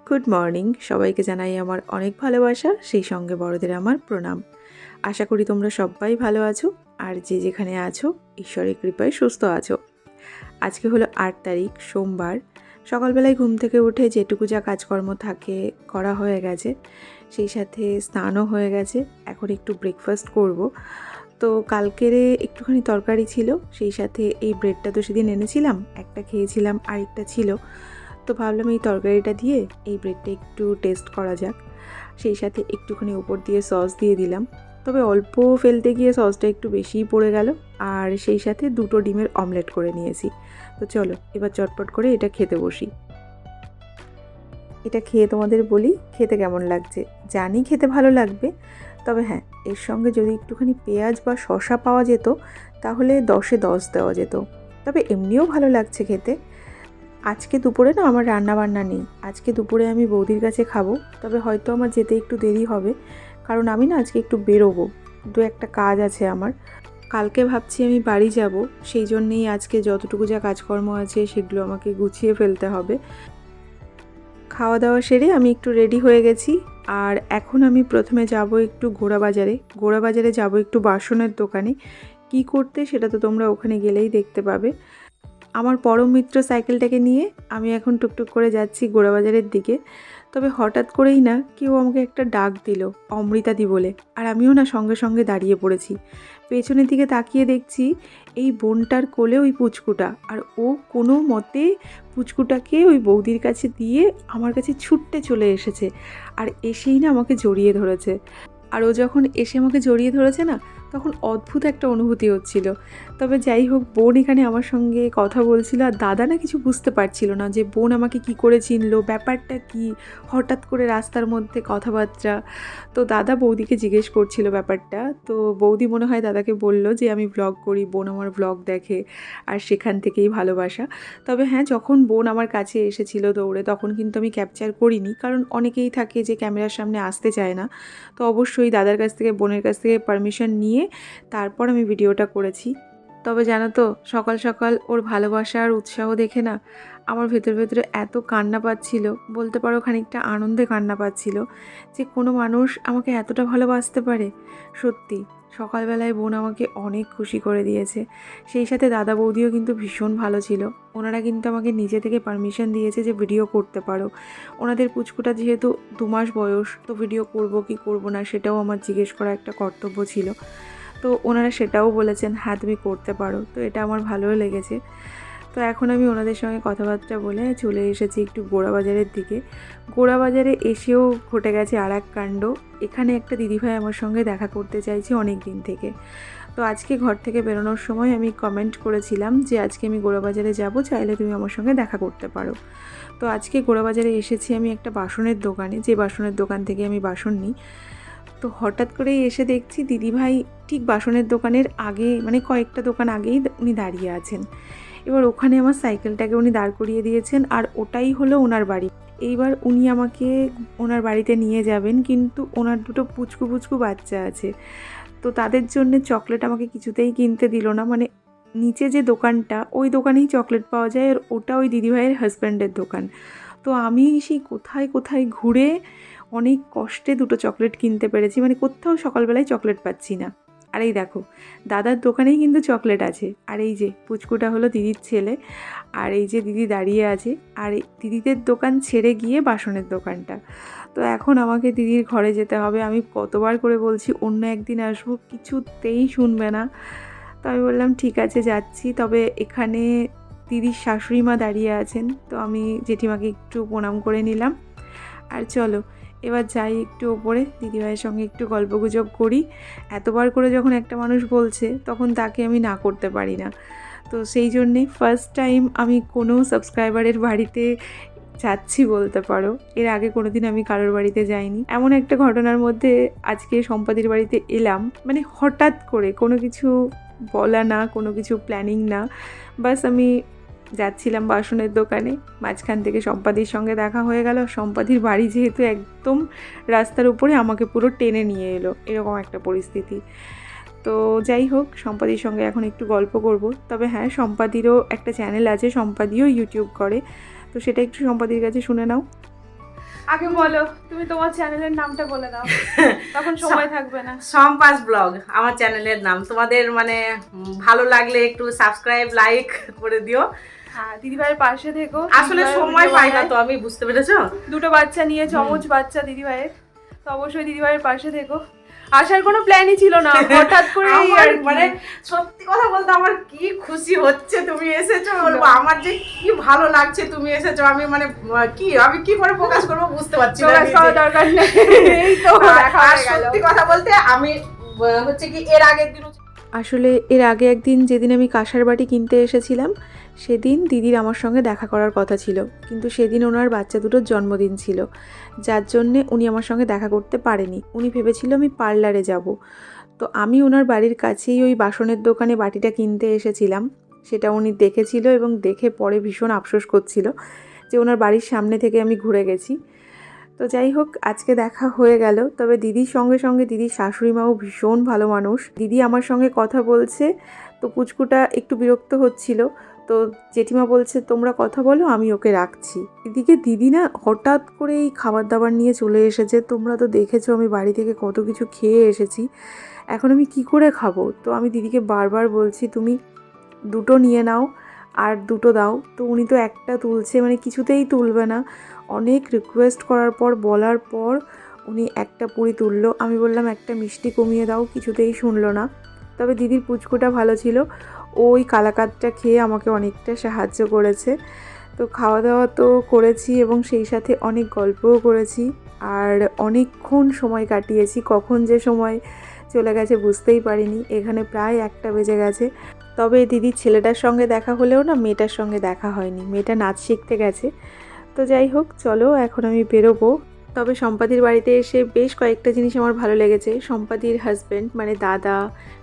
Good morning, সবাইকে জানাই আমার অনেক ভালোবাসা, সেই সঙ্গে বড়দের আমার প্রণাম। আশা করি তোমরা সবাই ভালো আছো, আর যে যেখানে আছো ঈশ্বরের কৃপায় সুস্থ আছো। আজকে হলো 8 তারিখ, সোমবার। সকালবেলায় ঘুম থেকে উঠে যেটুকু যা কাজকর্ম থাকে করা হয়ে গেছে, সেই সাথে স্নানও হয়ে গেছে। এখন একটু ব্রেকফাস্ট করব। তো কালকেরে একটুখানি তরকারি ছিল, সেই সাথে এই ব্রেডটা তো সেদিন এনেছিলাম, একটা খেয়েছিলাম, আরেকটা ছিল। তো ভাবলাম এই তরকারিটা দিয়ে এই ব্রেডটা একটু টেস্ট করা যাক। সেই সাথে একটুখানি উপর দিয়ে সস দিয়ে দিলাম, তবে অল্প ফেলতে গিয়ে সসটা একটু বেশিই পড়ে গেল। আর সেই সাথে 2টো ডিমের অমলেট করে নিয়েছি। তো চলো এবার চটপট করে এটা খেতে বসি। এটা খেয়ে তোমাদের বলি খেতে কেমন লাগছে। জানি খেতে ভালো লাগবে, তবে হ্যাঁ, এর সঙ্গে যদি একটুখানি পেঁয়াজ বা শসা পাওয়া যেত তাহলে 10-এ 10 দেওয়া যেত। তবে এমনিও ভালো লাগছে খেতে। আজকে দুপুরে না আমার রান্নাবান্না নেই। আজকে দুপুরে আমি বৌদির কাছে খাবো, তবে হয়তো আমার যেতে একটু দেরি হবে, কারণ আমি না আজকে একটু বেরোবো। একটা কাজ আছে আমার। কালকে ভাবছি আমি বাড়ি যাব, সেই জন্যেই আজকে যতটুকু যা কাজকর্ম আছে সেগুলো আমাকে গুছিয়ে ফেলতে হবে। খাওয়া দাওয়া সেরে আমি একটু রেডি হয়ে গেছি। আর এখন আমি প্রথমে যাব একটু গোড়াবাজারে যাব একটু বাসনের দোকানে। কি করতে সেটা তো তোমরা ওখানে গেলেই দেখতে পাবে। আমার পরম মিত্র সাইকেলটাকে নিয়ে আমি এখন টুকটুক করে যাচ্ছি গোড়াবাজারের দিকে। তবে হঠাৎ করেই না কেউ আমাকে একটা ডাক দিল, অমৃতাদি বলে। আর আমিও না সঙ্গে সঙ্গে দাঁড়িয়ে পড়েছি। পেছনের দিকে তাকিয়ে দেখছি এই বোনটার কোলে ওই পুচকুটা, আর ও কোনো মতে পুচকুটাকে ওই বৌদির কাছে দিয়ে আমার কাছে ছুটতে চলে এসেছে। আর এসেই না আমাকে জড়িয়ে ধরেছে। আর ও যখন এসে আমাকে জড়িয়ে ধরেছে না, তখন অদ্ভুত একটা অনুভূতি হচ্ছিল। তবে যাই হোক, বোন এখানে আমার সঙ্গে কথা বলছিল, আর দাদা না কিছু বুঝতে পারছিল না যে বোন আমাকে কি করে চিনলো, ব্যাপারটা কি, হঠাৎ করে রাস্তার মধ্যে কথাবার্তা। তো দাদা বৌদিকে জিজ্ঞেস করছিল ব্যাপারটা। তো বৌদি মনে হয় দাদাকে বলল যে আমি ব্লগ করি, বোন আমার ব্লগ দেখে, আর সেখান থেকেই ভালোবাসা। তবে হ্যাঁ, যখন বোন আমার কাছে এসেছিল দৌড়ে, তখন কিন্তু আমি ক্যাপচার করিনি, কারণ অনেকেই থাকে যে ক্যামেরার সামনে আসতে চায় না। তো অবশ্যই দাদার কাছ থেকে, বোনের কাছ থেকে পারমিশন নিয়ে তারপর আমি ভিডিওটা করেছি। তবে জানো তো, সকাল সকাল ওর ভালোবাসা আর উৎসাহ দেখে না আমার ভেতরে এত কান্না পাচ্ছিল, বলতে পারো খানিকটা আনন্দে কান্না পাচ্ছিল, যে কোনো মানুষ আমাকে এতটা ভালোবাসতে পারে। সত্যি সকালবেলায় বোন আমাকে অনেক খুশি করে দিয়েছে। সেই সাথে দাদা বৌদিও কিন্তু ভীষণ ভালো ছিল। ওনারা কিন্তু আমাকে নিজে থেকে পারমিশন দিয়েছে যে ভিডিও করতে পারো। ওনাদের পুচকুটা যেহেতু 2 মাস বয়স, তো ভিডিও করব কি করব না সেটাও আমার জিজ্ঞেস করা একটা কর্তব্য ছিল। তো ওনারা সেটাও বলেছেন হ্যাঁ তুমি করতে পারো। তো এটা আমার ভালোও লেগেছে। তো এখন আমি ওনাদের সঙ্গে কথাবার্তা বলে চলে এসেছি একটু গোড়াবাজারের দিকে। গোড়াবাজারে এসেও ঘটে গেছে আর এক কাণ্ড। এখানে একটা দিদিভাই আমার সঙ্গে দেখা করতে চাইছে অনেক দিন থেকে। তো আজকে ঘর থেকে বেরোনোর সময় আমি কমেন্ট করেছিলাম যে আজকে আমি গোড়াবাজারে যাব, চাইলে তুমি আমার সঙ্গে দেখা করতে পারো। তো আজকে গোড়াবাজারে এসেছি আমি একটা বাসনের দোকানে, যে বাসনের দোকান থেকে আমি বাসন নিই। তো হঠাৎ করেই এসে দেখছি দিদিভাই ঠিক বাসনের দোকানের আগে, মানে কয়েকটা দোকান আগেই উনি দাঁড়িয়ে আছেন। এবার ওখানে আমার সাইকেলটাকে উনি দাঁড় করিয়ে দিয়েছেন, আর ওটাই হলো ওনার বাড়ি। এইবার উনি আমাকে ওনার বাড়িতে নিয়ে যাবেন, কিন্তু ওনার 2টো পুচকু পুচকু বাচ্চা আছে। তো তাদের জন্য চকলেট আমাকে কিছুতেই কিনতে দিল না। মানে নিচে যে দোকানটা, ওই দোকানেই চকলেট পাওয়া যায়, আর ওটা ওই দিদিভাইয়ের হাজব্যান্ডের দোকান। তো আমি সেই কোথায় কোথায় ঘুরে অনেক কষ্টে 2টো চকলেট কিনতে পেরেছি। মানে কোথাও সকালবেলায় চকলেট পাচ্ছি না। আর এই দেখো, দাদার দোকানেই কিন্তু চকলেট আছে। আর এই যে পুচকুটা হলো দিদির ছেলে, আর এই যে দিদি দাঁড়িয়ে আছে। আর দিদিদের দোকান ছেড়ে গিয়ে বাসনের দোকানটা। তো এখন আমাকে দিদির ঘরে যেতে হবে। আমি কতবার করে বলছি অন্য একদিন আসবো, কিছুতেই শুনবে না। তো আমি বললাম ঠিক আছে যাচ্ছি। তবে এখানে দিদির শাশুড়ি মা দাঁড়িয়ে আছেন, তো আমি জেঠিমাকে একটু প্রণাম করে নিলাম। আর চলো এবার যাই একটু ওপরে, দিদিভাইয়ের সঙ্গে একটু গল্পগুজব করি। এতবার করে যখন একটা মানুষ বলছে, তখন তাকে আমি না করতে পারি না। তো সেই জন্যে ফার্স্ট টাইম আমি কোনো সাবস্ক্রাইবারের বাড়িতে যাচ্ছি বলতে পারো। এর আগে কোনো দিন আমি কারোর বাড়িতে যাইনি। এমন একটা ঘটনার মধ্যে আজকে সম্পাদির বাড়িতে এলাম, মানে হঠাৎ করে, কোনো কিছু বলা না, কোনো কিছু প্ল্যানিং না। বাস আমি যাচ্ছিলাম বাসনের দোকানে, মাঝখান থেকে সম্পাদির সঙ্গে দেখা হয়ে গেল। সম্পাদির বাড়ি যেহেতু একদম রাস্তার উপরে, আমাকে পুরো টেনে নিয়ে এলো, এরকম একটা পরিস্থিতি। তো যাই হোক, সম্পাদির সঙ্গে এখন একটু গল্প করব। তবে হ্যাঁ, সম্পাদিরও একটা চ্যানেল আছে, সম্পাদিও ইউটিউব করে। তো সেটা একটু সম্পাদির কাছে শুনে নাও। আগে বলো, তুমি তোমার চ্যানেলের নামটা বলে দাও, তখন সময় থাকবে না। সম্পাস ব্লগ আমার চ্যানেলের নাম। তোমাদের মানে ভালো লাগলে একটু সাবস্ক্রাইব লাইক করে দিও। হ্যাঁ, দিদিভাইয়ের পাশে থেকো। আসলে সময় পাই না তো আমি, বুঝতে পেরেছো? দুটো বাচ্চা নিয়ে, চমচ বাচ্চা দিদিভাইয়ের, তো অবশ্যই দিদিভাইয়ের পাশে থেকো। আসার কোনো প্ল্যানই ছিল না, হঠাৎ করে মানে সত্যি কথা বলতে আমার কি খুশি হচ্ছে তুমি এসেছো, বলবো আমার যে কি ভালো লাগছে তুমি এসেছো। আমি মানে আমি কি করে প্রকাশ করবো বুঝতে পারছি না। দরকার নেই, এই তো দেখা হয়ে গেল। সত্যি কথা বলতে আমি হচ্ছে কি এর আগের দিন, আসলে এর আগে একদিন যেদিন আমি কাঁসার বাটি কিনতে এসেছিলাম সেদিন দিদির আমার সঙ্গে দেখা করার কথা ছিল, কিন্তু সেদিন ওনার বাচ্চা দুটোর জন্মদিন ছিল, যার জন্যে উনি আমার সঙ্গে দেখা করতে পারেনি। উনি ভেবেছিল আমি পার্লারে যাব। তো আমি ওনার বাড়ির কাছেই ওই বাসনের দোকানে বাটিটা কিনতে এসেছিলাম। সেটা উনি দেখেছিল এবং দেখে পরে ভীষণ আফসোস করছিল যে ওনার বাড়ির সামনে থেকে আমি ঘুরে গেছি। তো যাই হোক, আজকে দেখা হয়ে গেল। তবে দিদির সঙ্গে সঙ্গে দিদির শাশুড়ি মাও ভীষণ ভালো মানুষ। দিদি আমার সঙ্গে কথা বলছে, তো পুচকুটা একটু বিরক্ত হচ্ছিল। তো জেঠিমা বলছে তোমরা কথা বলো, আমি ওকে রাখছি। এদিকে দিদি না হঠাৎ করে এই খাবার দাবার নিয়ে চলে এসেছে। তোমরা তো দেখেছো আমি বাড়ি থেকে কত কিছু খেয়ে এসেছি, এখন আমি কি করে খাবো? তো আমি দিদিকে বারবার বলছি তুমি দুটো নিয়ে নাও আর দুটো দাও। তো উনি তো একটা তুলছে, মানে কিছুতেই তুলবে না। অনেক রিকোয়েস্ট করার পর, বলার পর উনি একটা পুরি তুললো। আমি বললাম একটা মিষ্টি কমিয়ে দাও, কিছুতেই শুনলো না। তবে দিদির পুচকুটা ভালো ছিল, ওই কালাকাতটা খেয়ে আমাকে অনেকটা সাহায্য করেছে। তো খাওয়া দাওয়া তো করেছি এবং সেই সাথে অনেক গল্পও করেছি আর অনেকক্ষণ সময় কাটিয়েছি। কখন যে সময় চলে গেছে বুঝতেই পারিনি। এখানে প্রায় 1টা বেজে গেছে। তবে দিদির ছেলেটার সঙ্গে দেখা হলেও না মেয়েটার সঙ্গে দেখা হয়নি, মেয়েটা নাচ শিখতে গেছে। তো যাই হোক, চলো এখন আমি বেরোবো। তবে সম্পাদির বাড়িতে এসে বেশ কয়েকটা জিনিস আমার ভালো লেগেছে। সম্পাদির হাজব্যান্ড মানে দাদা,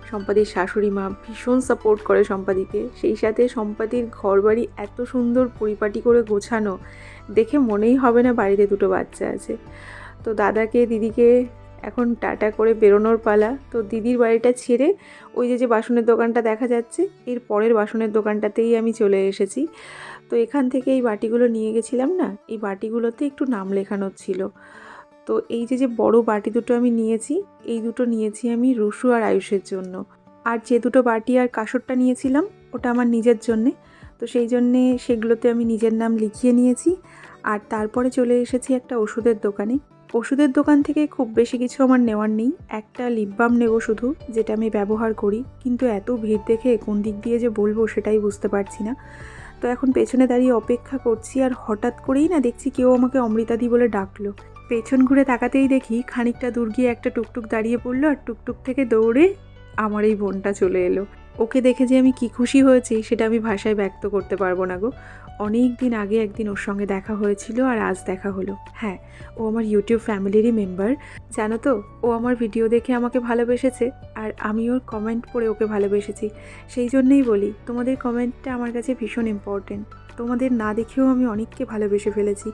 সম্পাদির শাশুড়ি মা ভীষণ সাপোর্ট করে সম্পাদিকে। সেই সাথে সম্পাদির ঘরবাড়ি এত সুন্দর পরিপাটি করে গোছানো, দেখে মনেই হবে না বাড়িতে দুটো বাচ্চা আছে। তো দাদাকে দিদিকে এখন টাটা করে বেরোনোর পালা। তো দিদির বাড়িটা ছেড়ে ওই যে বাসনের দোকানটা দেখা যাচ্ছে, এর পরের বাসনের দোকানটাতেই আমি চলে এসেছি। তো এখান থেকে এই বাটিগুলো নিয়ে গেছিলাম না, এই বাটিগুলোতে একটু নাম লেখানো ছিল। তো এই যে বড় বাটি দুটো আমি নিয়েছি, এই দুটো নিয়েছি আমি রুশু আর আয়ুষের জন্য। আর যে দুটো বাটি আর কাঁসরটা নিয়েছিলাম ওটা আমার নিজের জন্যে। তো সেই জন্যে সেগুলোতে আমি নিজের নাম লিখিয়ে নিয়েছি। আর তারপরে চলে এসেছি একটা ওষুধের দোকানে। ওষুধের দোকান থেকে খুব বেশি কিছু আমার নেওয়ার নেই, একটা লিপ বাম নেব শুধু, যেটা আমি ব্যবহার করি। কিন্তু এত ভিড় দেখে কোন দিক দিয়ে যে বলবো সেটাই বুঝতে পারছি না। তো এখন পেছনে দাঁড়িয়ে অপেক্ষা করছি, আর হঠাৎ করেই না দেখছি কেউ আমাকে অমৃতাদি বলে ডাকলো। পেছন ঘুরে তাকাতেই দেখি খানিকটা দূর গিয়ে একটা টুকটুক দাঁড়িয়ে পড়লো, আর টুকটুক থেকে দৌড়ে আমার এই বোনটা চলে এলো। ওকে দেখে যে আমি কি খুশি হয়েছি সেটা আমি ভাষায় ব্যক্ত করতে পারবো না গো। অনেক দিন আগে একদিন ওর সঙ্গে দেখা হয়েছিল আর আজ দেখা হলো। হ্যাঁ, ও আমার ইউটিউব ফ্যামিলিরই মেম্বার। জানো তো, ও আমার ভিডিও দেখে আমাকে ভালোবেসেছে আর আমি ওর কমেন্ট পড়ে ওকে ভালোবেসেছি। সেই জন্যই বলি তোমাদের কমেন্টটা আমার কাছে ভীষণ ইম্পর্টেন্ট। তোমাদের না দেখেও আমি অনেককে ভালোবেসে ফেলেছি।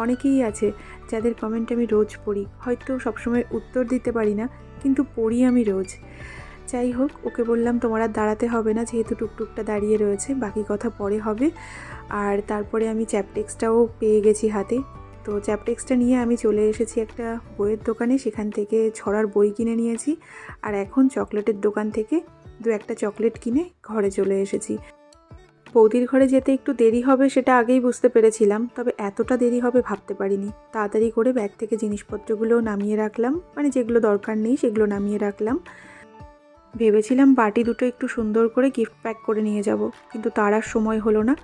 অনেকেই আছে যাদের কমেন্ট আমি রোজ পড়ি, হয়তো সবসময় উত্তর দিতে পারি না, কিন্তু পড়ি আমি রোজ। যাই হোক, ওকে বললাম তোমার আর দাঁড়াতে হবে না, যেহেতু টুকটুকটা দাঁড়িয়ে রয়েছে, বাকি কথা পরে হবে। আর তারপরে আমি চ্যাপটেক্সটাও পেয়ে গেছি হাতে। তো চ্যাপটেক্সটা নিয়ে আমি চলে এসেছি একটা বইয়ের দোকানে, সেখান থেকে ছড়ার বই কিনে নিয়েছি। আর এখন চকলেটের দোকান থেকে 2-1টা চকলেট কিনে ঘরে চলে এসেছি। বৌদির ঘরে যেতে একটু দেরি হবে সেটা আগেই বুঝতে পেরেছিলাম, তবে এতটা দেরি হবে ভাবতে পারিনি। তাড়াতাড়ি করে ব্যাগ থেকে জিনিসপত্রগুলো নামিয়ে রাখলাম, মানে যেগুলো দরকার নেই সেগুলো নামিয়ে রাখলাম। ভেবেছিলাম বাটি দুটো একটু সুন্দর করে গিফট প্যাক করে নিয়ে যাব, কিন্তু তার আর সময় হলো না,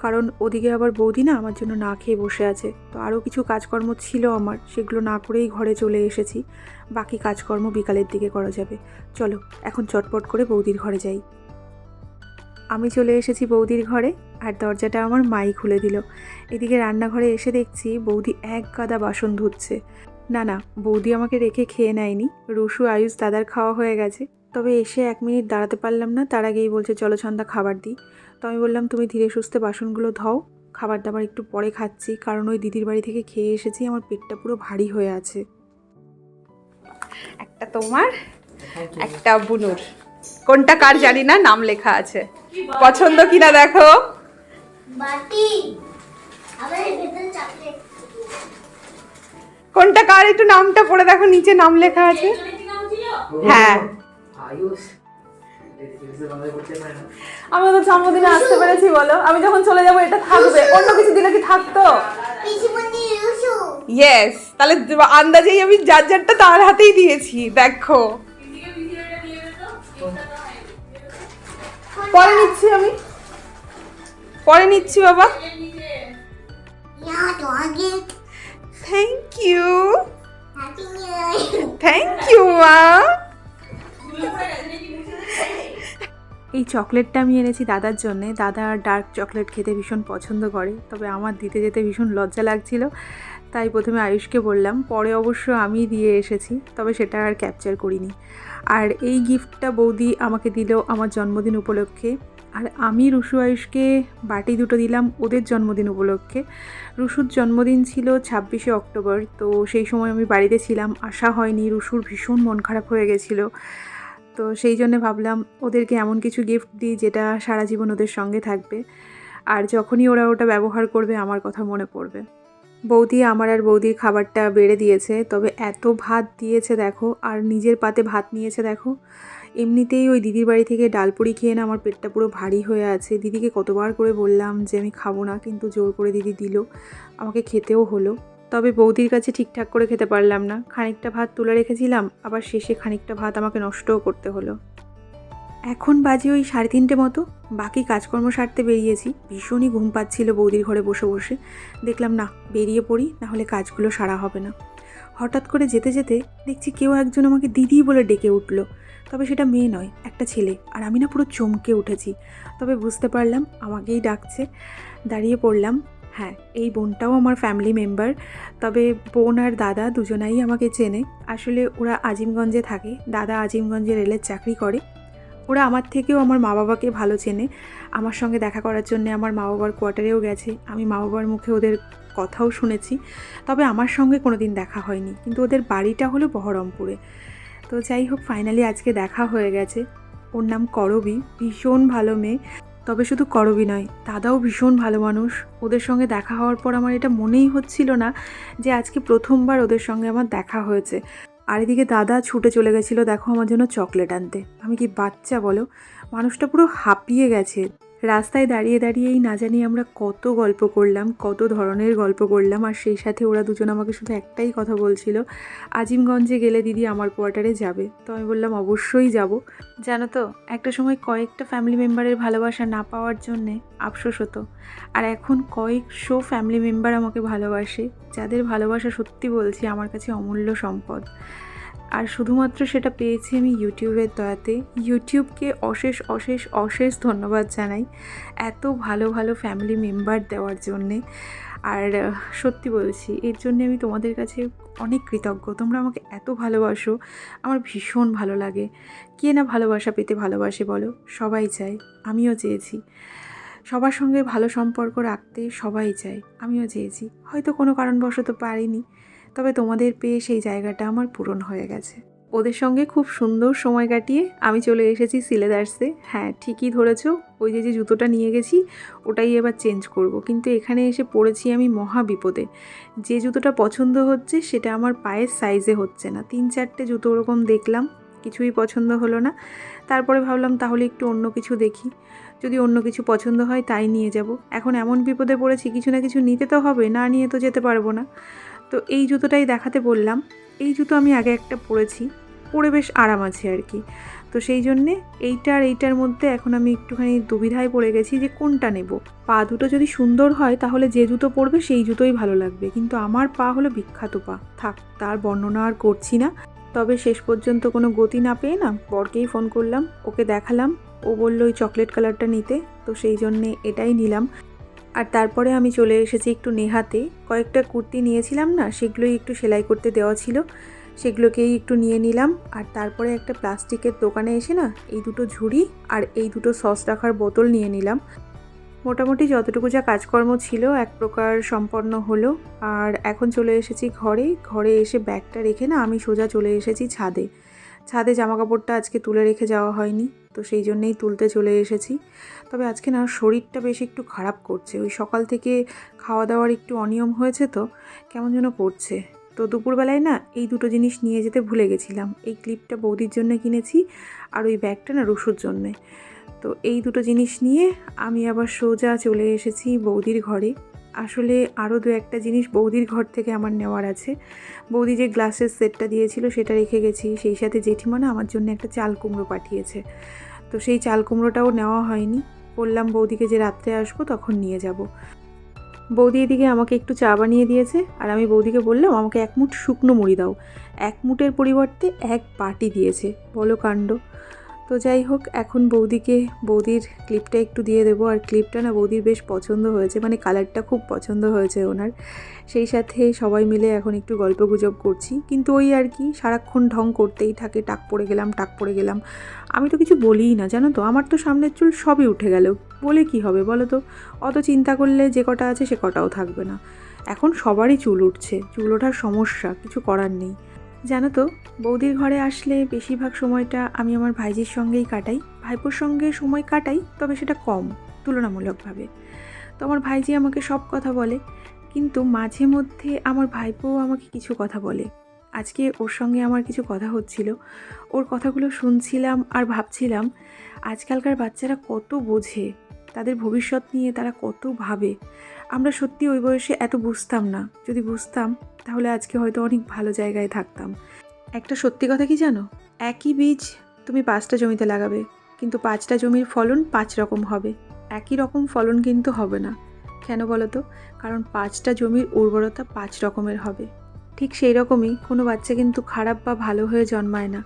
কারণ ওদিকে আবার বৌদি না আমার জন্য না খেয়ে বসে আছে। তো আরও কিছু কাজকর্ম ছিল আমার, সেগুলো না করেই ঘরে চলে এসেছি। বাকি কাজকর্ম বিকালের দিকে করা যাবে। চলো এখন চটপট করে বৌদির ঘরে যাই। আমি চলে এসেছি বৌদির ঘরে, আর দরজাটা আমার মাই খুলে দিল। এদিকে রান্নাঘরে এসে দেখছি বৌদি এক গাদা বাসন ধুচ্ছে। না না, বৌদি আমাকে রেখে খেয়ে নেয়নি, রুশু আয়ুষ দাদার খাওয়া হয়ে গেছে। তবে এসে 1 মিনিট দাঁড়াতে পারলাম না, তার আগেই বলছে চলো ছন্দা খাবার দিই। তো আমি বললাম তুমি ধীরে সুস্থে বাসনগুলো ধাও, খাবার দাবার একটু পরে খাচ্ছি, কারণ ওই দিদির বাড়ি থেকে খেয়ে এসেছি, আমার পেটটা পুরো ভারী হয়ে আছে। একটা তোমার, একটা বুনুর, কোনটা কার জানি না, নাম লেখা আছে। পছন্দ কিনা দেখো। বাটি আবার ভেতরে চকলেট। কোনটা কার একটু নামটা পড়ে দেখো, নিচে নাম লেখা আছে। হ্যাঁ, আমি তো জন্মদিনে আসতে পেরেছি বলো, আমি যখন চলে যাবো এটা থাকবে, অন্য কিছু দিলে কি থাকতো? ইয়েস, তাহলে আন্দাজেই আমি যার যারটা তার হাতেই দিয়েছি। দেখো পরে নিচ্ছি, আমি পরে নিচ্ছি বাবা। থ্যাংক ইউ, থ্যাংক ইউ মা। এই চকলেটটা আমি এনেছি দাদার জন্যে। দাদা ডার্ক চকলেট খেতে ভীষণ পছন্দ করে, তবে আমার দিতে যেতে ভীষণ লজ্জা লাগছিল, তাই প্রথমে আয়ুষকে বললাম, পরে অবশ্য আমি দিয়ে এসেছি, তবে সেটা আর ক্যাপচার করিনি। আর এই গিফটটা বৌদি আমাকে দিল আমার জন্মদিন উপলক্ষে, আর আমি রুশু আয়ুষকে বাটি দুটো দিলাম ওদের জন্মদিন উপলক্ষে। রুশুর জন্মদিন ছিল 26শে অক্টোবর, তো সেই সময় আমি বাড়িতে ছিলাম, আসা হয়নি। রুশুর ভীষণ মন খারাপ হয়ে গেছিলো, তো সেই জন্য ভাবলাম ওদেরকে এমন কিছু গিফট দিই যেটা সারা জীবন ওদের সঙ্গে থাকবে, আর যখনই ওরা ওটা ব্যবহার করবে আমার কথা মনে পড়বে। বৌদি আমার আর বৌদির খাবারটা বেড়ে দিয়েছে, তবে এত ভাত দিয়েছে দেখো, আর নিজের পাতে ভাত নিয়েছে দেখো। এমনিতেই ওই দিদির বাড়ি থেকে ডালপুরি খেয়ে না আমার পেটটা পুরো ভারী হয়ে আছে। দিদিকে কতবার করে বললাম যে আমি খাবো না, কিন্তু জোর করে দিদি দিল, আমাকে খেতেও হলো। তবে বৌদির কাছে ঠিকঠাক করে খেতে পারলাম না, খানিকটা ভাত তুলে রেখেছিলাম, আবার শেষে খানিকটা ভাত আমাকে নষ্টও করতে হলো। এখন বাজে ওই 3:30 মতো, বাকি কাজকর্ম সারতে বেরিয়েছি। ভীষণই ঘুম পাচ্ছিল বৌদির ঘরে বসে বসে, দেখলাম না বেরিয়ে পড়ি, নাহলে কাজগুলো সারা হবে না। হঠাৎ করে যেতে যেতে দেখছি কেউ একজন আমাকে দিদি বলে ডেকে উঠলো, তবে সেটা মেয়ে নয়, একটা ছেলে। আর আমি না পুরো চমকে উঠেছি, তবে বুঝতে পারলাম আমাকেই ডাকছে। দাঁড়িয়ে পড়লাম। হ্যাঁ, এই বোনটাও আমার ফ্যামিলি মেম্বার, তবে বোন আর দাদা দুজনাই আমাকে চেনে। আসলে ওরা আজিমগঞ্জে থাকে, দাদা আজিমগঞ্জে রেলের চাকরি করে। ওরা আমার থেকেও আমার মা বাবাকে ভালো চেনে। আমার সঙ্গে দেখা করার জন্য আমার মা বাবার কোয়ার্টারেও গেছে, আমি মা বাবার মুখে ওদের কথাও শুনেছি, তবে আমার সঙ্গে কোনো দিন দেখা হয়নি। কিন্তু ওদের বাড়িটা হলো বহরমপুরে। তো যাই হোক, ফাইনালি আজকে দেখা হয়ে গেছে। ওর নাম করবী, ভীষণ ভালো মেয়ে। তবে শুধু করবী নয়, দাদাও ভীষণ ভালো মানুষ। ওদের সঙ্গে দেখা হওয়ার পর আমার এটা মনেই হচ্ছিল না যে আজকে প্রথমবার ওদের সঙ্গে আমার দেখা হয়েছে। আর এদিকে দাদা ছুটে চলে গেছিলো দেখো আমার জন্য চকলেট আনতে। আমি কি বাচ্চা বলো, মানুষটা পুরো হাঁপিয়ে গেছে। রাস্তায় দাঁড়িয়ে দাঁড়িয়েই না জানি আমরা কত গল্প করলাম, কত ধরনের গল্প করলাম। আর সেই সাথে ওরা দুজন আমাকে শুধু একটাই কথা বলছিল, আজিমগঞ্জে গেলে দিদি আমার কোয়ার্টারে যাবে। তো আমি বললাম অবশ্যই যাব। জানো তো, একটা সময় কয়েকটা ফ্যামিলি মেম্বারের ভালোবাসা না পাওয়ার জন্যে আফসোস হতো, আর এখন কয়েকশো ফ্যামিলি মেম্বার আমাকে ভালোবাসে, যাদের ভালোবাসা সত্যি বলছি আমার কাছে অমূল্য সম্পদ। আর শুধুমাত্র সেটা পেয়েছি আমি ইউটিউবের দয়াতে। ইউটিউবকে অশেষ অশেষ অশেষ ধন্যবাদ জানাই এত ভালো ভালো ফ্যামিলি মেম্বার দেওয়ার জন্যে। আর সত্যি বলছি, এর জন্যে আমি তোমাদের কাছে অনেক কৃতজ্ঞ। তোমরা আমাকে এত ভালোবাসো, আমার ভীষণ ভালো লাগে। কে না ভালোবাসা পেতে ভালোবাসে বলো, সবাই চায়, আমিও চেয়েছি সবার সঙ্গে ভালো সম্পর্ক রাখতে, সবাই চায়, আমিও চেয়েছি। হয়তো কোনো কারণবশত পারিনি, তবে তোমাদের পেয়ে সেই জায়গাটা আমার পূরণ হয়ে গেছে। ওদের সঙ্গে খুব সুন্দর সময় কাটিয়ে আমি চলে এসেছি সিলেদার্সে। হ্যাঁ, ঠিকই ধরেছো, ওই যে জুতোটা নিয়ে গেছি ওটাই এবার চেঞ্জ করব। কিন্তু এখানে এসে পড়েছি আমি মহা বিপদে। যে জুতোটা পছন্দ হচ্ছে সেটা আমার পায়ের সাইজে হচ্ছে না। 3-4টে জুতো ওরকম দেখলাম, কিছুই পছন্দ হলো না। তারপরে ভাবলাম তাহলে একটু অন্য কিছু দেখি, যদি অন্য কিছু পছন্দ হয় তাই নিয়ে যাব। এখন এমন বিপদে পড়েছি, কিছু না কিছু নিতে তো হবে, না নিয়ে তো যেতে পারবো না। তো এই জুতোটাই দেখাতে বললাম। এই জুতো আমি আগে একটা পরেছি, পরে বেশ আরাম আছে আর কি। তো সেই জন্যে এইটা আর এইটার মধ্যে এখন আমি একটুখানি দুবিধায় পড়ে গেছি যে কোনটা নেব। পা দুটো যদি সুন্দর হয় তাহলে যে জুতো পরবে সেই জুতোই ভালো লাগবে, কিন্তু আমার পা হলো বিখ্যাত পা, থাক তার বর্ণনা আর করছি না। তবে শেষ পর্যন্ত কোনো গতি না পেয়ে না বরকেই ফোন করলাম, ওকে দেখালাম, ও বললো ওই চকলেট কালারটা নিতে, তো সেই জন্যে এটাই নিলাম। আর তারপরে আমি চলে এসেছি একটু নেহাতে। কয়েকটা কুর্তি নিয়েছিলাম না, সেগুলোই একটু সেলাই করতে দেওয়া ছিল, সেগুলোকেই একটু নিয়ে নিলাম। আর তারপরে একটা প্লাস্টিকের দোকানে এসে না এই দুটো ঝুড়ি আর এই দুটো সস রাখার বোতল নিয়ে নিলাম। মোটামুটি যতটুকু যা কাজকর্ম ছিল এক প্রকার সম্পন্ন হলো। আর এখন চলে এসেছি ঘরে এসে ব্যাগটা রেখে না আমি সোজা চলে এসেছি ছাদে জামাকাপড়টা আজকে তুলে রেখে যাওয়া হয়নি, তো সেই জন্যেই তুলতে চলে এসেছি। তবে আজকে না শরীরটা বেশ একটু খারাপ করছে, ওই সকাল থেকে খাওয়া দাওয়ার একটু অনিয়ম হয়েছে, তো কেমন যেন করছে। তো দুপুরবেলায় না এই দুটো জিনিস নিয়ে যেতে ভুলে গেছিলাম। এই ক্লিপটা বৌদির জন্য কিনেছি আর ওই ব্যাগটা না রুশুর জন্যে। তো এই দুটো জিনিস নিয়ে আমি আবার সোজা চলে এসেছি বৌদির ঘরে। আসলে আরও দু একটা জিনিস বৌদির ঘর থেকে আমার নেওয়ার আছে। বৌদি যে গ্লাসের সেটটা দিয়েছিল সেটা রেখে গেছি, সেই সাথে জেঠিমা না আমার জন্য একটা চাল কুমড়ো পাঠিয়েছে। তো সেই চাল কুমড়োটাও নেওয়া হয়নি, বললাম বৌদিকে যে রাত্রে আসবো তখন নিয়ে যাব। বৌদি এদিকে আমাকে একটু চা বানিয়ে দিয়েছে আর আমি বৌদিকে বললাম আমাকে 1 মুঠ শুকনো মুড়ি দাও। 1 মুঠের পরিবর্তে 1 বাটি দিয়েছে, বলো কাণ্ড। তো যাই হোক, এখন বৌদিকে বৌদির ক্লিপটা একটু দিয়ে দেবো। আর ক্লিপটা না বৌদির বেশ পছন্দ হয়েছে, মানে কালারটা খুব পছন্দ হয়েছে ওনার। সেই সাথে সবাই মিলে এখন একটু গল্পগুজব করছি, কিন্তু ওই আর কি সারাক্ষণ ঢং করতেই থাকে, টাক পড়ে গেলাম টাক পড়ে গেলাম। আমি তো কিছু বলিই না জানো তো, আমার তো সামনের চুল সবই উঠে গেল, বলে কি হবে বলো তো। অত চিন্তা করলে যে কটা আছে সে কটাও থাকবে না। এখন সবারই চুল উঠছে, চুল ওঠার সমস্যা, কিছু করার নেই। জানো তো, বৌদির ঘরে আসলে বেশিরভাগ সময়টা আমি আমার ভাইজির সঙ্গেই কাটাই। ভাইপোর সঙ্গে সময় কাটাই, তবে সেটা কম তুলনামূলকভাবে। তো আমার ভাইজি আমাকে সব কথা বলে, কিন্তু মাঝে মধ্যে আমার ভাইপোও আমাকে কিছু কথা বলে। আজকে ওর সঙ্গে আমার কিছু কথা হচ্ছিল, ওর কথাগুলো শুনছিলাম আর ভাবছিলাম আজকালকার বাচ্চারা কত বোঝে, তাদের ভবিষ্যৎ নিয়ে তারা কত ভাবে। আমরা সত্যি ওই বয়সে এত বুঝতাম না, যদি বুঝতাম তাহলে আজকে হয়তো অনেক ভালো জায়গায় থাকতাম। একটা সত্যি কথা কি জানো, একই বীজ তুমি 5টা জমিতে লাগাবে, কিন্তু 5টা জমির ফলন 5 রকম হবে, একই রকম ফলন কিন্তু হবে না। কেন বলো তো? কারণ 5টা জমির উর্বরতা 5 রকমের হবে। ঠিক সেই রকমই কোনো বাচ্চা কিন্তু খারাপ বা ভালো হয়ে জন্মায় না।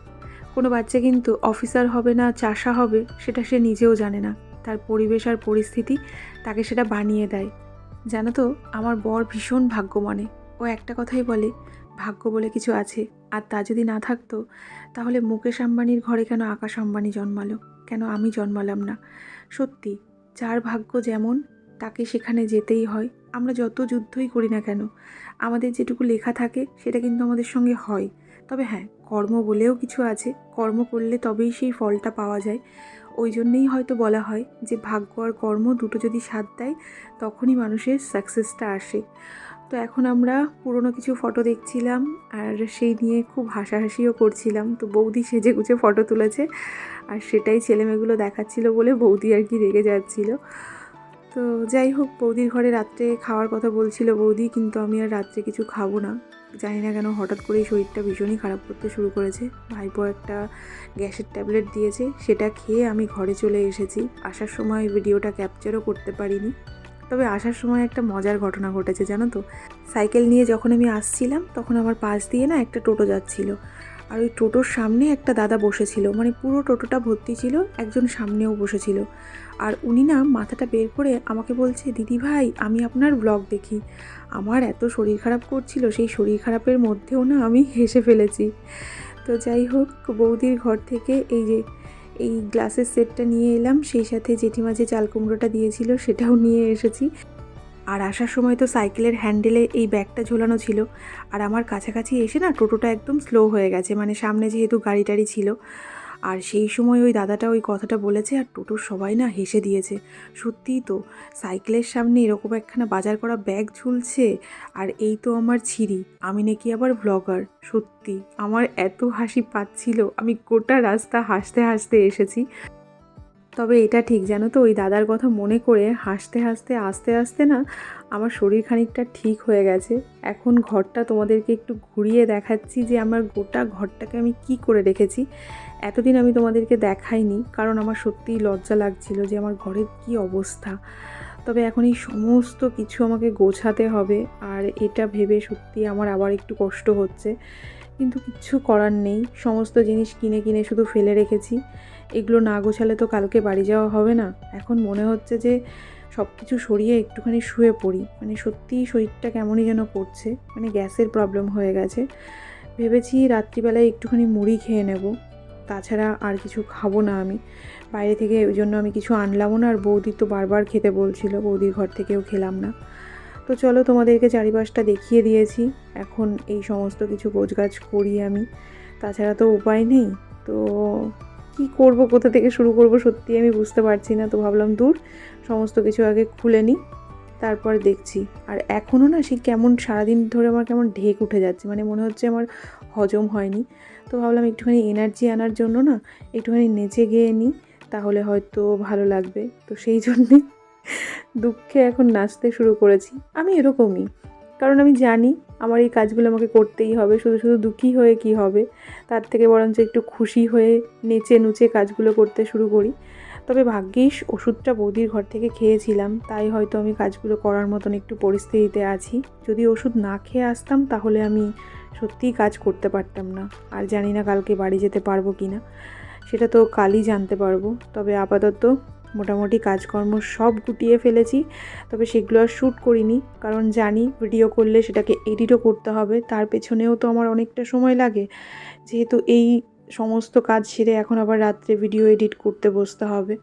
কোনো বাচ্চা কিন্তু অফিসার হবে না চাষা হবে সেটা সে নিজেও জানে না, তার পরিবেশ আর পরিস্থিতি তাকে সেটা বানিয়ে দেয়। জানো তো, আমার বর ভীষণ ভাগ্যমানে। ও একটা কথাই বলে, ভাগ্য বলে কিছু আছে, আর তা যদি না থাকতো তাহলে মুকেশ আম্বানির ঘরে কেন আকাশ আম্বানি জন্মালো, কেন আমি জন্মালাম না। সত্যি, যার ভাগ্য যেমন তাকে সেখানে যেতেই হয়। আমরা যত যুদ্ধই করি না কেন, আমাদের যেটুকু লেখা থাকে সেটা কিন্তু আমাদের সঙ্গে হয়। তবে হ্যাঁ, কর্ম বলেও কিছু আছে, কর্ম করলে তবেই সেই ফলটা পাওয়া যায়। ওই জন্যেই হয়তো বলা হয় যে ভাগ্য আর কর্ম দুটো যদি সাথ দেয় তখনই মানুষের সাকসেসটা আসে। তো এখন আমরা পুরনো কিছু ফটো দেখছিলাম আর সেই নিয়ে খুব হাসাহাসিও করছিলাম। তো বৌদি সেজে গুজে ফটো তুলেছে আর সেটাই ছেলেমেয়েগুলো দেখাচ্ছিল বলে বৌদি আর কি রেগে যাচ্ছিল। তো যাই হোক, বৌদির ঘরে রাত্রে খাওয়ার কথা বলছিল বৌদি, কিন্তু আমি আর রাত্রে কিছু খাবো না। জানি না কেন হঠাৎ করেই শরীরটা ভীষণই খারাপ করতে শুরু করেছে। ভাইপো একটা গ্যাসের ট্যাবলেট দিয়েছে, সেটা খেয়ে আমি ঘরে চলে এসেছি। আসার সময় ভিডিওটা ক্যাপচারও করতে পারিনি, তবে আসার সময় একটা মজার ঘটনা ঘটেছে জানো তো। সাইকেল নিয়ে যখন আমি আসছিলাম তখন আমার পাশ দিয়ে না একটা টোটো যাচ্ছিল, আর ওই টোটোর সামনে একটা দাদা বসেছিল, মানে পুরো টোটোটা ভর্তি ছিল, একজন সামনেও বসেছিল। আর উনি না মাথাটা বের করে আমাকে বলছে, দিদি ভাই আমি আপনার ব্লগ দেখি। আমার এত শরীর খারাপ করছিল, সেই শরীর খারাপের মধ্যেও না আমি হেসে ফেলেছি। তো যাই হোক, বৌদির ঘর থেকে এই গ্লাসের সেটটা নিয়ে এলাম, সেই সাথে জেঠিমা যে চাল কুমড়োটা দিয়েছিল সেটাও নিয়ে এসেছি। আর আসার সময় তো সাইকেলের হ্যান্ডেলে এই ব্যাগটা ঝোলানো ছিল, আর আমার কাছাকাছি এসে না টোটোটা একদম স্লো হয়ে গেছে, মানে সামনে যেহেতু গাড়ি টাড়ি ছিল। আর সেই সময় ওই দাদাটা ওই কথাটা বলেছে আর টোটোর সবাই না হেসে দিয়েছে। সত্যিই তো, সাইকেলের সামনে এরকম একখানা বাজার করা ব্যাগ ঝুলছে, আর এই তো আমার ছিরি, আমি নাকি আবার ব্লগার। সত্যি আমার এত হাসি পাচ্ছিল, আমি গোটা রাস্তা হাসতে হাসতে এসেছি। তবে এটা ঠিক জানো তো, ওই দাদার কথা মনে করে হাসতে হাসতে আস্তে আস্তে না আমার শরীর খানিকটা ঠিক হয়ে গেছে। এখন ঘরটা তোমাদেরকে একটু ঘুরিয়ে দেখাচ্ছি যে আমার গোটা ঘরটাকে আমি কি করে রেখেছি। এতদিন আমি তোমাদেরকে দেখাইনি, কারণ আমার সত্যিই লজ্জা লাগছিল যে আমার ঘরের কি অবস্থা। তবে এখন এই সমস্ত কিছু আমাকে গোছাতে হবে, আর এটা ভেবে সত্যি আমার আবার একটু কষ্ট হচ্ছে, কিন্তু কিচ্ছু করার নেই। সমস্ত জিনিস কিনে কিনে শুধু ফেলে রেখেছি। এগুলো না গোছালে তো কালকে বাড়ি যাওয়া হবে না। এখন মনে হচ্ছে যে সব কিছু সরিয়ে একটুখানি শুয়ে পড়ি, মানে সত্যিই শরীরটা কেমনই যেন করছে, মানে গ্যাসের প্রবলেম হয়ে গেছে। ভেবেছি রাত্রিবেলায় একটুখানি মুড়ি খেয়ে নেব, তাছাড়া আর কিছু খাবো না আমি বাইরে থেকে, ওই জন্য আমি কিছু আনলামও না। আর বৌদি তো বারবার খেতে বলছিল, বৌদির ঘর থেকেও খেলাম না। তো চলো, তোমাদেরকে চারিপাশটা দেখিয়ে দিয়েছি, এখন এই সমস্ত কিছু গোছগাছ করি আমি, তাছাড়া তো উপায় নেই। তো কি করব, কোথা থেকে শুরু করব সত্যি আমি বুঝতে পারছি না। তো ভাবলাম দূর, সমস্ত কিছু আগে খুলে নিই, তারপর দেখছি। আর এখনও না সেই কেমন সারাদিন ধরে আমার কেমন ঢেক উঠে যাচ্ছে, মানে মনে হচ্ছে আমার হজম হয়নি। তো ভাবলাম একটুখানি এনার্জি আনার জন্য না একটুখানি নেচে গেয়ে নিই, তাহলে হয়তো ভালো লাগবে। তো সেই জন্যে দুঃখে এখন নাচতে শুরু করেছি। আমি এরকমই, কারণ আমি জানি আমার এই কাজগুলো আমাকে করতেই হবে। শুধু শুধু দুঃখী হয়ে কি হবে, তার থেকে বরঞ্চ একটু খুশি হয়ে নেচে নুচে কাজগুলো করতে শুরু করি। তবে ভাগ্যিস ওষুধটা বৌদির ঘর থেকে খেয়েছিলাম, তাই হয়তো আমি কাজগুলো করার মতন একটু পরিস্থিতিতে আছি। যদি ওষুধ না খেয়ে আসতাম তাহলে আমি সত্যিই কাজ করতে পারতাম না। আর জানি না কালকে বাড়ি যেতে পারবো কি না, সেটা তো কালই জানতে পারবো। তবে আপাতত মোটামুটি কাজকর্ম সব গুটিয়ে ফেলেছি, তবে সেগুলো আর শ্যুট করিনি, কারণ জানি ভিডিও করলে সেটাকে এডিটও করতে হবে, তার পেছনেও তো আমার অনেকটা সময় লাগে। যেহেতু এই সমস্ত কাজ সেরে এখন আবার রাত্রে ভিডিও এডিট করতে বসতে হবে।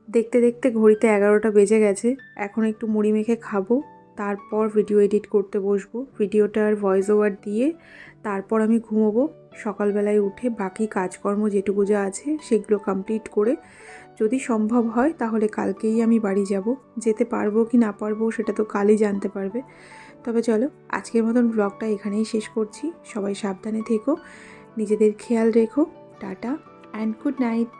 দেখতে দেখতে ঘড়িতে 11টা বেজে গেছে। এখন একটু মুড়ি মেখে খাবো, তারপর ভিডিও এডিট করতে বসবো। ভিডিওটার ভয়েস ওভার দিয়ে তারপর আমি ঘুমোবো। সকালবেলায় উঠে বাকি কাজকর্ম যেটুকু যা আছে সেগুলো কমপ্লিট করে যদি সম্ভব হয় তাহলে কালকেই আমি বাড়ি যাব। যেতে পারবো কি না পারবো সেটা তো কালই জানতে পারবে। তবে চলো, আজকের মতন ব্লগটা এখানেই শেষ করছি। সবাই সাবধানে থেকো, নিজেদের খেয়াল রেখো। Tata and good night.